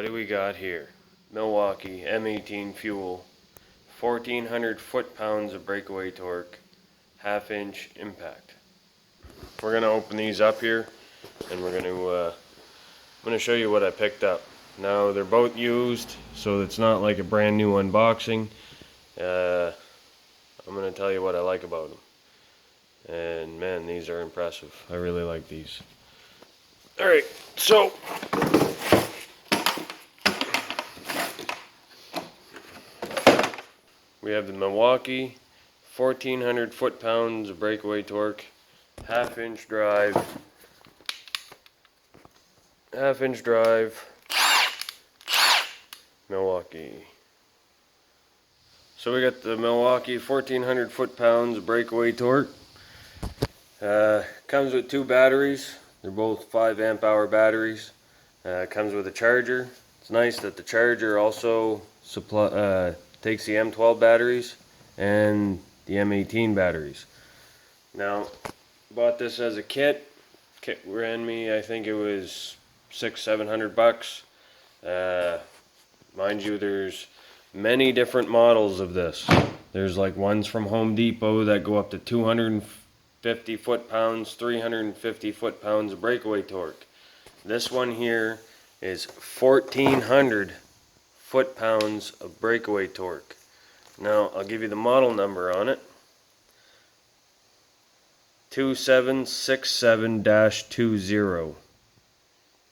What do we got here? Milwaukee M18 Fuel, 1400 foot-pounds of breakaway torque, half-inch impact. We're going to open these up here, and I'm going to show you what I picked up. Now, they're both used, so it's not like a brand new unboxing. I'm going to tell you what I like about them. And man, these are impressive. I really like these. Alright, so we have the Milwaukee 1400 foot-pounds of breakaway torque, half-inch drive, Milwaukee. So we got the Milwaukee 1400 foot-pounds of breakaway torque. Comes with two batteries. They're both 5 amp hour batteries. Comes with a charger. It's nice that the charger also takes the M12 batteries and the M18 batteries. Now, bought this as a kit. Kit ran me, I think it was $600-700. Mind you, there's many different models of this. There's like ones from Home Depot that go up to 250 foot-pounds, 350 foot-pounds of breakaway torque. This one here is 1400 foot-pounds of breakaway torque. Now, I'll give you the model number on it. 2767-20.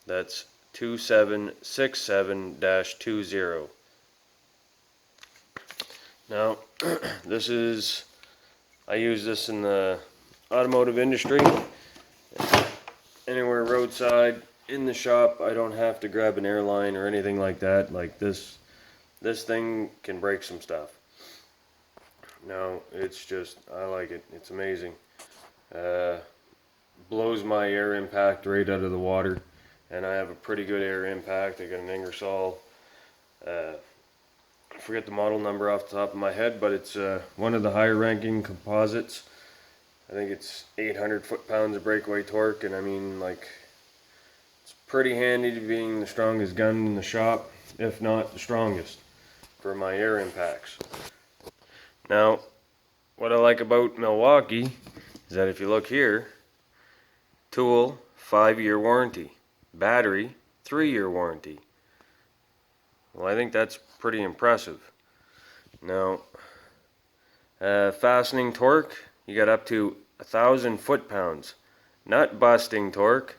That's 2767-20. Now, I use this in the automotive industry. Anywhere roadside, in the shop, I don't have to grab an airline or anything like that. Like this thing can break some stuff. No, it's just, I like it. It's amazing. Blows my air impact right out of the water, and I have a pretty good air impact. I got an Ingersoll. I forget the model number off the top of my head, but it's one of the higher ranking composites. I think it's 800 foot-pounds of breakaway torque, and I mean, like, it's pretty handy to being the strongest gun in the shop, if not the strongest, for my air impacts. Now, what I like about Milwaukee is that if you look here, tool, 5-year warranty, battery, 3-year warranty. Well, I think that's pretty impressive. Now, fastening torque, you got up to 1000 foot-pounds. Nut busting torque,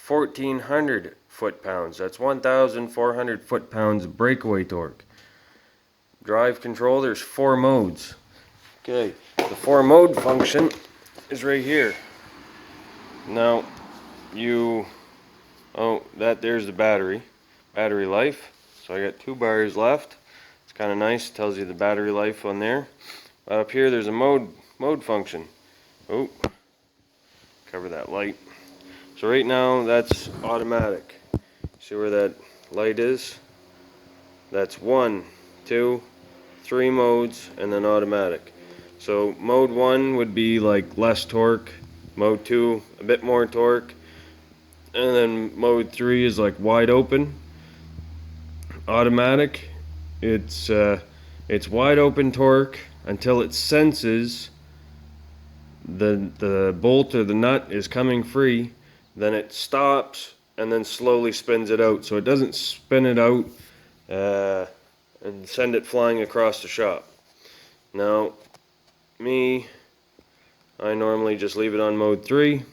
1400 foot-pounds. That's 1400 foot-pounds of breakaway torque. Drive control, there's 4 modes. Okay, the 4-mode function is right here. Now, there's the battery life. So I got 2 bars left. It's kind of nice, tells you the battery life on there. Up here there's a mode function. Oh, cover that light. So right now that's automatic. See where that light is? That's 1, 2, 3 modes, and then automatic. So mode 1 would be like less torque, mode 2 a bit more torque, and then mode 3 is like wide open. Automatic, it's wide open torque until it senses the bolt or the nut is coming free. Then it stops and then slowly spins it out, so it doesn't spin it out and send it flying across the shop. Now, I normally just leave it on mode 3.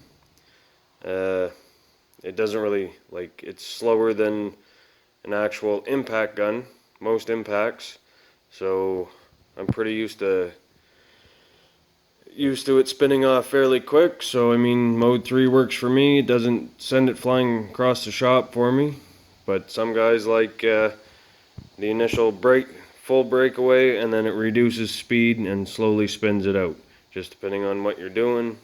It doesn't really, like, it's slower than an actual impact gun, most impacts, so I'm pretty used to it spinning off fairly quick. So I mean, mode 3 works for me. It doesn't send it flying across the shop for me, but some guys like the initial full breakaway, and then it reduces speed and slowly spins it out, just depending on what you're doing,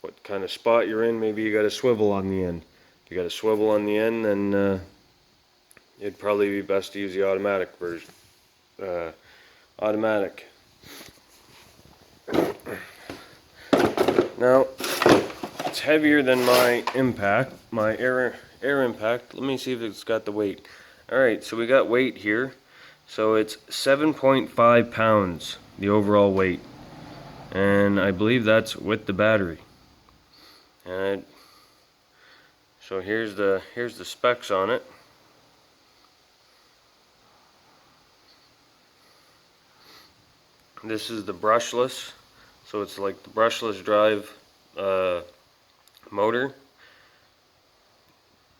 what kind of spot you're in. Maybe you got a swivel on the end. If you got a swivel on the end, then it'd probably be best to use the automatic version. Automatic. Now, it's heavier than my impact, my air impact. Let me see if it's got the weight. Alright, so we got weight here. So it's 7.5 pounds, the overall weight. And I believe that's with the battery. And so here's the specs on it. This is the brushless, so it's like the brushless drive motor. It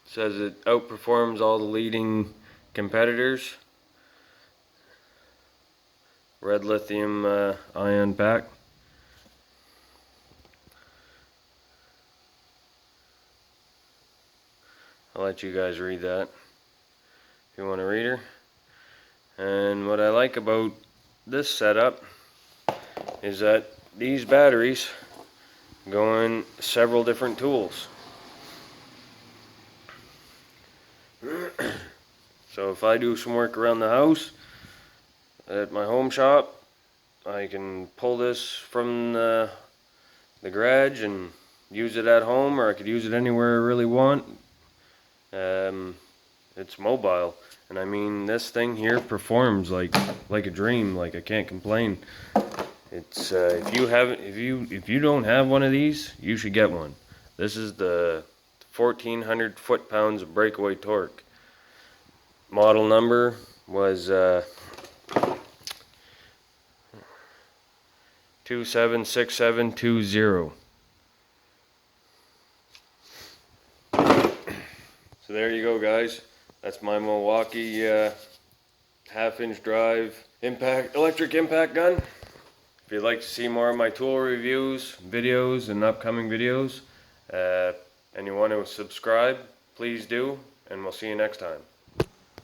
says it outperforms all the leading competitors. Red lithium ion pack. I'll let you guys read that if you want to read her. And what I like about this setup is that these batteries go in several different tools. So if I do some work around the house at my home shop, I can pull this from the garage and use it at home, or I could use it anywhere I really want. It's mobile, and I mean, this thing here performs like a dream. Like, I can't complain. It's if you don't have one of these, you should get one. This is the 1400 foot-pounds of breakaway torque. Model number was 276720. So there you go, guys. That's my Milwaukee half-inch drive electric impact gun. If you'd like to see more of my tool reviews, videos, and upcoming videos, and you want to subscribe, please do, and we'll see you next time.